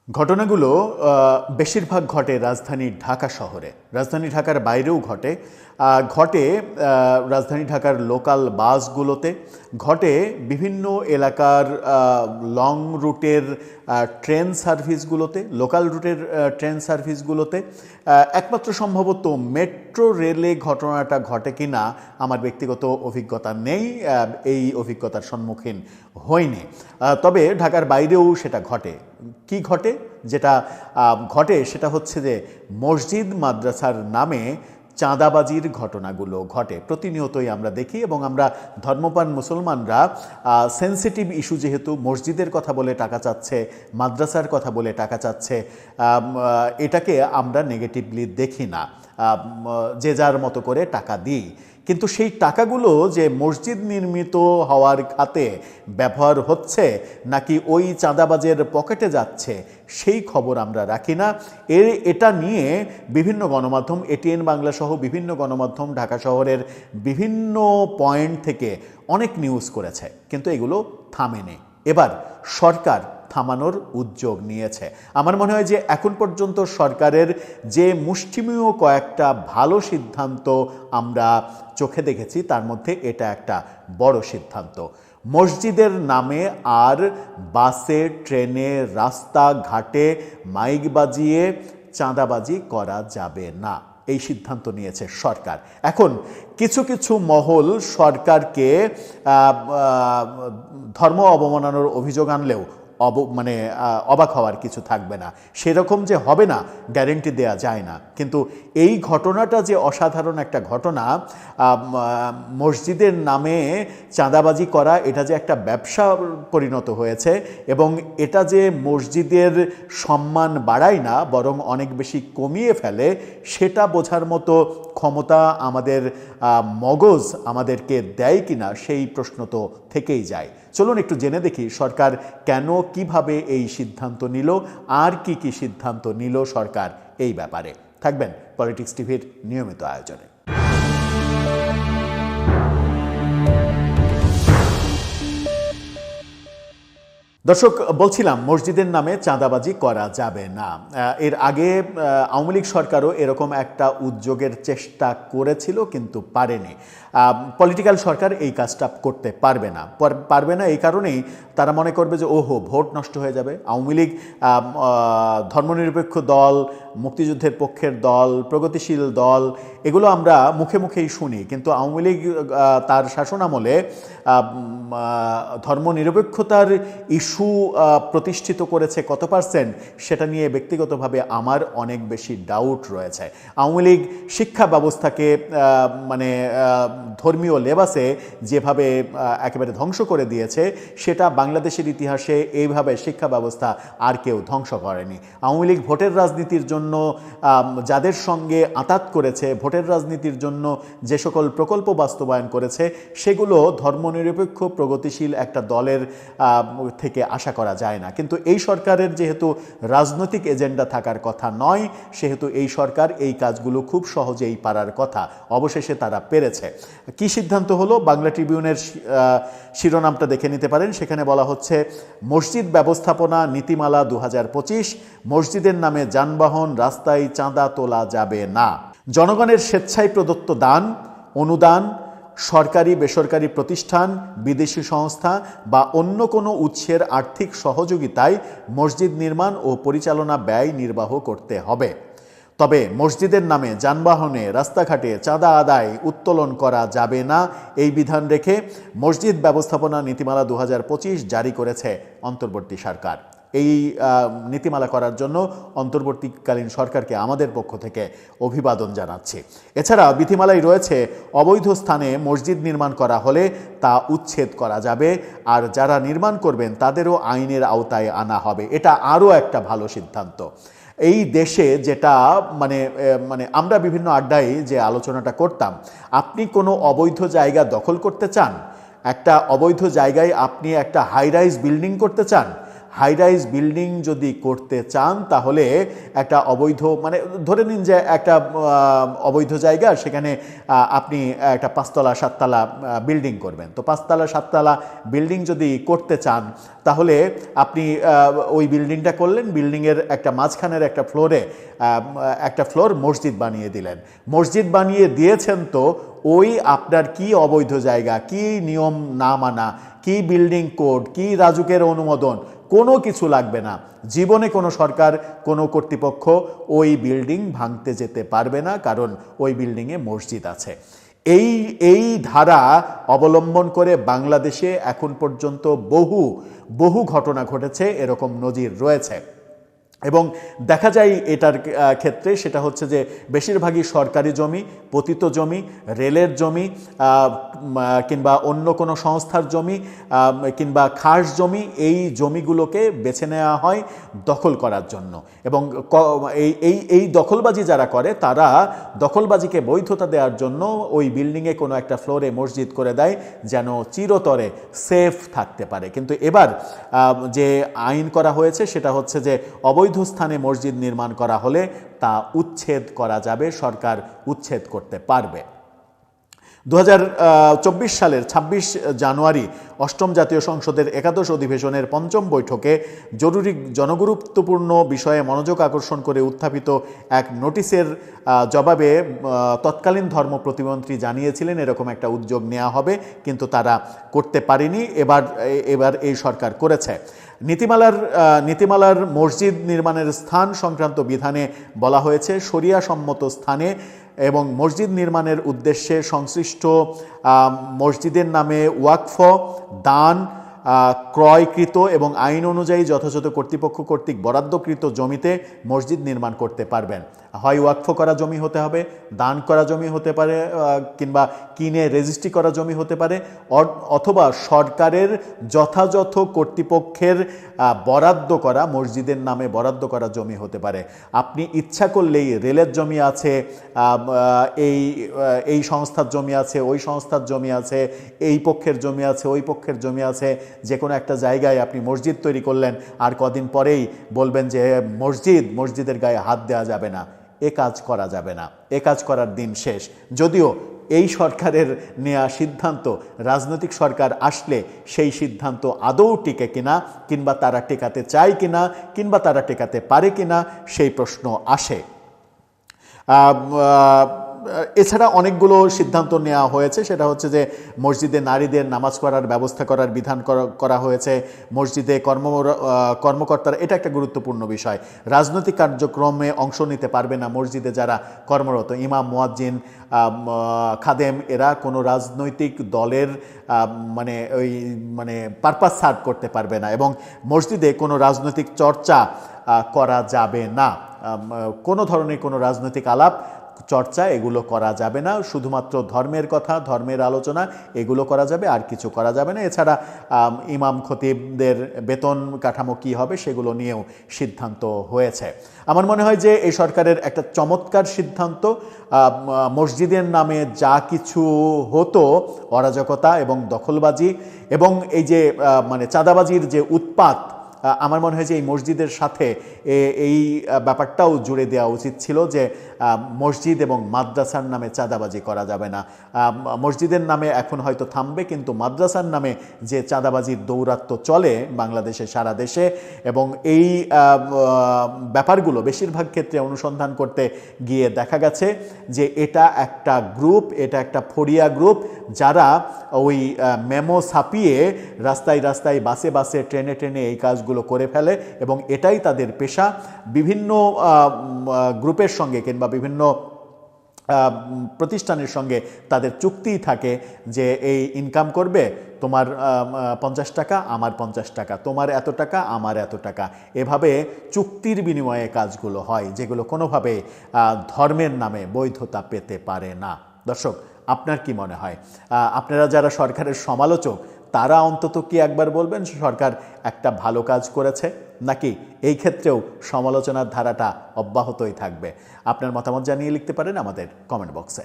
ঘটনাগুলো বেশিরভাগ ঘটে রাজধানী ঢাকা শহরে, রাজধানী ঢাকার বাইরেও ঘটে। ঘটে রাজধানী ঢাকার লোকাল বাসগুলোতে, ঘটে বিভিন্ন এলাকার লং রুটের ট্রেন সার্ভিসগুলোতে, লোকাল রুটের ট্রেন সার্ভিসগুলোতে। একমাত্র সম্ভবত মেট্রো রেলে ঘটনাটা ঘটে কিনা আমার ব্যক্তিগত অভিজ্ঞতা নেই, এই অভিজ্ঞতার সম্মুখীন হয়নি। তবে ঢাকার বাইরেও সেটা ঘটে। কি ঘটে? যেটা ঘটে সেটা হচ্ছে যে মসজিদ মাদ্রাসার নামে চাঁদাবাজির ঘটনাগুলো ঘটে, প্রতিনিয়তই আমরা দেখি। এবং আমরা ধর্মপ্রাণ মুসলমানরা সেন্সিটিভ ইস্যু, যেহেতু মসজিদের কথা বলে টাকা চাচ্ছে, মাদ্রাসার কথা বলে টাকা চাচ্ছে, এটাকে আমরা নেগেটিভলি দেখি না, যে যার মতো করে টাকা দিই। কিন্তু সেই টাকাগুলো যে মসজিদ নির্মিত হওয়ার খাতে ব্যবহার হচ্ছে নাকি ওই চাঁদাবাজের পকেটে যাচ্ছে, সেই খবর আমরা রাখি না। এটা নিয়ে বিভিন্ন গণমাধ্যম, এটিএন বাংলা সহ বিভিন্ন গণমাধ্যম ঢাকা শহরের বিভিন্ন পয়েন্ট থেকে অনেক নিউজ করেছে, কিন্তু এগুলো থামেনি। এবার সরকার থামানোর উদ্যোগ নিয়েছে। আমার মনে হয় যে এখন পর্যন্ত সরকারের যে মুষ্টিমেয় কয়েকটা ভালো সিদ্ধান্ত আমরা চোখে দেখেছি, তার মধ্যে এটা একটা বড় সিদ্ধান্ত। মসজিদের নামে আর বাসে, ট্রেনে, রাস্তাঘাটে মাইক বাজিয়ে চাঁদাবাজি করা যাবে না, এই সিদ্ধান্ত নিয়েছে সরকার। এখন কিছু কিছু মহল সরকারকে ধর্ম অবমাননার অভিযোগ আনলেও অবাক হওয়ার কিছু থাকবে না। সেরকম যে হবে না গ্যারেন্টি দেয়া যায় না, কিন্তু এই ঘটনাটা যে অসাধারণ একটা ঘটনা, মসজিদের নামে চাঁদাবাজি করা, এটা যে একটা ব্যবসা পরিণত হয়েছে এবং এটা যে মসজিদের সম্মান বাড়ায় না বরং অনেক বেশি কমিয়ে ফেলে, সেটা বোঝার মতো ক্ষমতা আমাদের মগজ আমাদেরকে দেয় কিনা, সেই প্রশ্ন তো থেকেই যায়। চলুন একটু জেনে দেখি সরকার কেন, কিভাবে এই সিদ্ধান্ত নিল, আর কি কি সিদ্ধান্ত নিল সরকার এই ব্যাপারে। থাকবেন পলিটিক্স টিভির নিয়মিত আয়োজনে। দর্শক, বলছিলাম মসজিদের নামে চাঁদাবাজি করা যাবে না। এর আগে আওয়ামী লীগ সরকারও এরকম একটা উদ্যোগের চেষ্টা করেছিল, কিন্তু পারেনি। পলিটিক্যাল সরকার এই কাজটা করতে পারবে না। এই কারণেই তারা মনে করবে যে ওহো, ভোট নষ্ট হয়ে যাবে। আওয়ামী লীগ ধর্মনিরপেক্ষ দল, মুক্তিযুদ্ধের পক্ষের দল, প্রগতিশীল দল, এগুলো আমরা মুখে মুখেই শুনি, কিন্তু আওয়ামী লীগ তার শাসনামলে ধর্মনিরপেক্ষতার ইস্যু প্রতিষ্ঠিত করেছে কত পার্সেন্ট, সেটা নিয়ে ব্যক্তিগতভাবে আমার অনেক বেশি ডাউট রয়েছে। আওয়ামী লীগ শিক্ষা ব্যবস্থাকে ধর্মীয় লেবাসে যেভাবে একেবারে ধ্বংস করে দিয়েছে, সেটা বাংলাদেশের ইতিহাসে এইভাবে শিক্ষা ব্যবস্থা আর কেউ ধ্বংস করেনি। আওয়ামী লীগ ভোটের রাজনীতির জন্য যাদের সঙ্গে আঁতাত করেছে, ভোটের রাজনীতির জন্য যে সকল প্রকল্প বাস্তবায়ন করেছে, সেগুলো ধর্মনিরপেক্ষ প্রগতিশীল একটা দলের থেকে আশা করা যায় না। কিন্তু এই সরকারের যেহেতু রাজনৈতিক এজেন্ডা থাকার কথা নয়, সেহেতু এই সরকার এই কাজগুলো খুব সহজেই পারার কথা। অবশেষে তারা পেরেছে। কি সিদ্ধান্ত হলো? বাংলা ট্রিবিউনের শিরোনামটা দেখে নিতে পারেন। সেখানে বলা হচ্ছে, মসজিদ ব্যবস্থাপনা নীতিমালা 2025, মসজিদের নামে যানবাহন, রাস্তায় চাঁদা তোলা যাবে না। জনগণের স্বেচ্ছায় প্রদত্ত দান, অনুদান, সরকারি বেসরকারি প্রতিষ্ঠান, বিদেশি সংস্থা বা অন্য কোনো উৎসের আর্থিক সহযোগিতায় মসজিদ নির্মাণ ও পরিচালনা ব্যয় নির্বাহ করতে হবে। তবে মসজিদের নামে যানবাহনে, রাস্তাঘাটে চাঁদা আদায়, উত্তোলন করা যাবে না, এই বিধান রেখে মসজিদ ব্যবস্থাপনা নীতিমালা 2025 জারি করেছে অন্তর্বর্তী সরকার। এই নীতিমালা করার জন্য অন্তর্বর্তীকালীন সরকারকে আমাদের পক্ষ থেকে অভিবাদন জানাচ্ছি। এছাড়া বিধিমালায় রয়েছে, অবৈধ স্থানে মসজিদ নির্মাণ করা হলে তা উচ্ছেদ করা যাবে, আর যারা নির্মাণ করবেন তাদেরও আইনের আওতায় আনা হবে। এটা আরও একটা ভালো সিদ্ধান্ত। এই দেশে যেটা আমরা বিভিন্ন আড্ডায় যে আলোচনাটা করতাম, আপনি কোনো অবৈধ জায়গা দখল করতে চান, একটা অবৈধ জায়গায় আপনি একটা হাই রাইজ বিল্ডিং করতে চান, হাই রাইজ বিল্ডিং যদি করতে চান তাহলে একটা অবৈধ মানে ধরে নিন যে একটা অবৈধ জায়গা, সেখানে আপনি একটা 5 তলা 7 তলা বিল্ডিং করবেন। তো 5 তলা 7 তলা বিল্ডিং যদি করতে চান তাহলে আপনি ওই বিল্ডিংটা করলেন, বিল্ডিংয়ের একটা মাঝখানের একটা ফ্লোরে একটা ফ্লোর মসজিদ বানিয়ে দিলেন। মসজিদ বানিয়ে দিয়েছেন, তো ওই আপনার কি অবৈধ জায়গা, কি নিয়ম না মানা, কি বিল্ডিং কোড, কি রাজুকের অনুমোদন, কোনো কিছু লাগবে না। জীবনে কোনো সরকার, কোনো কর্তৃপক্ষ ওই বিল্ডিং ভাঙতে যেতে পারবে না, কারণ ওই বিল্ডিংয়ে মসজিদ আছে। এই ধারা অবলম্বন করে বাংলাদেশে এখন পর্যন্ত বহু ঘটনা ঘটেছে, এরকম নজির রয়েছে। এবং দেখা যায় এটার ক্ষেত্রে সেটা হচ্ছে যে বেশিরভাগই সরকারি জমি, পতিত জমি, রেলের জমি, কিংবা অন্য কোনো সংস্থার জমি, কিংবা খাস জমি, এই জমিগুলোকে বেছে নেওয়া হয় দখল করার জন্য। এবং এই দখলবাজি যারা করে তারা দখলবাজিকে বৈধতা দেওয়ার জন্য ওই বিল্ডিংয়ে কোনো একটা ফ্লোরে মসজিদ করে দেয়, যেন চিরতরে সেফ থাকতে পারে। কিন্তু এবার যে আইন করা হয়েছে সেটা হচ্ছে যে অবৈধ স্থানে মসজিদ নির্মাণ করা হলে তা উচ্ছেদ করা যাবে, সরকার উচ্ছেদ করতে পারবে। 2024 সালের 26 জানুয়ারি অষ্টম জাতীয় সংসদের একাদশ অধিবেশনের পঞ্চম বৈঠকে জরুরি জনগুরুত্বপূর্ণ বিষয়ে মনোযোগ আকর্ষণ করে উত্থাপিত এক নোটিশের জবাবে তৎকালীন ধর্ম প্রতিমন্ত্রী জানিয়েছিলেন এরকম একটা উদ্যোগ নেওয়া হবে, কিন্তু তারা করতে পারেনি। এবার এই সরকার করেছে। নীতিমালার মসজিদ নির্মাণের স্থান সংক্রান্ত বিধানে বলা হয়েছে, শরিয়া সম্মত স্থানে এবং মসজিদ নির্মাণের উদ্দেশ্যে সংশ্লিষ্ট মসজিদের নামে ওয়াকফ, দান, ক্রয়কৃত এবং আইন অনুযায়ী যথাযথ কর্তৃপক্ষ কর্তৃক বরাদ্দকৃত জমিতে মসজিদ নির্মাণ করতে পারবেন। হয় ওয়াকফ করা জমি হতে হবে, দান করা জমি হতে পারে, কিংবা কিনে রেজিস্ট্রি করা জমি হতে পারে, অথবা সরকারের যথাযথ কর্তৃপক্ষের বরাদ্দ করা মসজিদের নামে বরাদ্দ করা জমি হতে পারে। আপনি ইচ্ছা করলেই রেলের জমি আছে, এই সংস্থার জমি আছে, ওই সংস্থার জমি আছে, এই পক্ষের জমি আছে, ওই পক্ষের জমি আছে, যে কোনো একটা জায়গায় আপনি মসজিদ তৈরি করলেন, আর কদিন পরেই বলবেন যে মসজিদের গায়ে হাত দেওয়া যাবে না। এ কাজ করা যাবে না, এ কাজ করার দিন শেষ। যদিও এই সরকারের নেওয়া সিদ্ধান্ত রাজনৈতিক সরকার আসলে সেই সিদ্ধান্ত আদৌ টিকে কিনা, কিংবা তারা টেকাতে চায় কিনা, কিংবা তারা টেকাতে পারে কিনা, সেই প্রশ্ন আসে। এছাড়া অনেকগুলো সিদ্ধান্ত নেওয়া হয়েছে, সেটা হচ্ছে যে মসজিদে নারীদের নামাজ পড়ার ব্যবস্থা করার বিধান করা হয়েছে। মসজিদে কর্মকর্তারা, এটা একটা গুরুত্বপূর্ণ বিষয়, রাজনৈতিক কার্যক্রমে অংশ নিতে পারবে না মসজিদে যারা কর্মরত, ইমাম, মুয়াজ্জিন, খাদেম, এরা কোনো রাজনৈতিক দলের পারপাস সার্ভ করতে পারবে না। এবং মসজিদে কোনো রাজনৈতিক চর্চা করা যাবে না, কোনো ধরনের কোনো রাজনৈতিক আলাপ চর্চা এগুলো করা যাবে না। শুধুমাত্র ধর্মের কথা, ধর্মের আলোচনা এগুলো করা যাবে, আর কিছু করা যাবে না। এছাড়া ইমাম খতিবদের বেতন কাঠামো কী হবে সেগুলো নিয়েও সিদ্ধান্ত হয়েছে। আমার মনে হয় যে এই সরকারের একটা চমৎকার সিদ্ধান্ত। মসজিদের নামে যা কিছু হতো অরাজকতা এবং দখলবাজি এবং এই যে চাঁদাবাজির যে উৎপাত, আমার মনে হয় যে এই মসজিদের সাথে এই ব্যাপারটাও জুড়ে দেওয়া উচিত ছিল যে মসজিদ এবং মাদ্রাসার নামে চাঁদাবাজি করা যাবে না। মসজিদের নামে এখন হয়তো থামবে, কিন্তু মাদ্রাসার নামে যে চাঁদাবাজির দৌরাত্ম্য চলে বাংলাদেশে, সারা দেশে, এবং এই ব্যাপারগুলো বেশিরভাগ ক্ষেত্রে অনুসন্ধান করতে গিয়ে দেখা গেছে যে এটা একটা গ্রুপ, এটা একটা ফড়িয়া গ্রুপ, যারা ওই মেমো ছাপিয়ে রাস্তায় রাস্তায়, বাসে বাসে, ট্রেনে ট্রেনে এই কাজগুলো করে ফেলে, এবং এটাই তাদের পেশা। বিভিন্ন গ্রুপের সঙ্গে কিংবা বিভিন্ন প্রতিষ্ঠানের সঙ্গে তাদের চুক্তিই থাকে যে এই ইনকাম করবে, তোমার 50 টাকা, আমার 50 টাকা, তোমার এত টাকা, আমার এত টাকা, এভাবে চুক্তির বিনিময়ে কাজগুলো হয়, যেগুলো কোনোভাবে ধর্মের নামে বৈধতা পেতে পারে না। দর্শক, আপনার কি মনে হয়? আপনারা যারা সরকারের সমালোচক, তারা অন্তত কি একবার বলবেন সরকার একটা ভালো কাজ করেছে, নাকি এই ক্ষেত্রেও সমালোচনার ধারাটা অব্যাহতই থাকবে? আপনার মতামত জানিয়ে লিখতে পারেন আমাদের কমেন্ট বক্সে।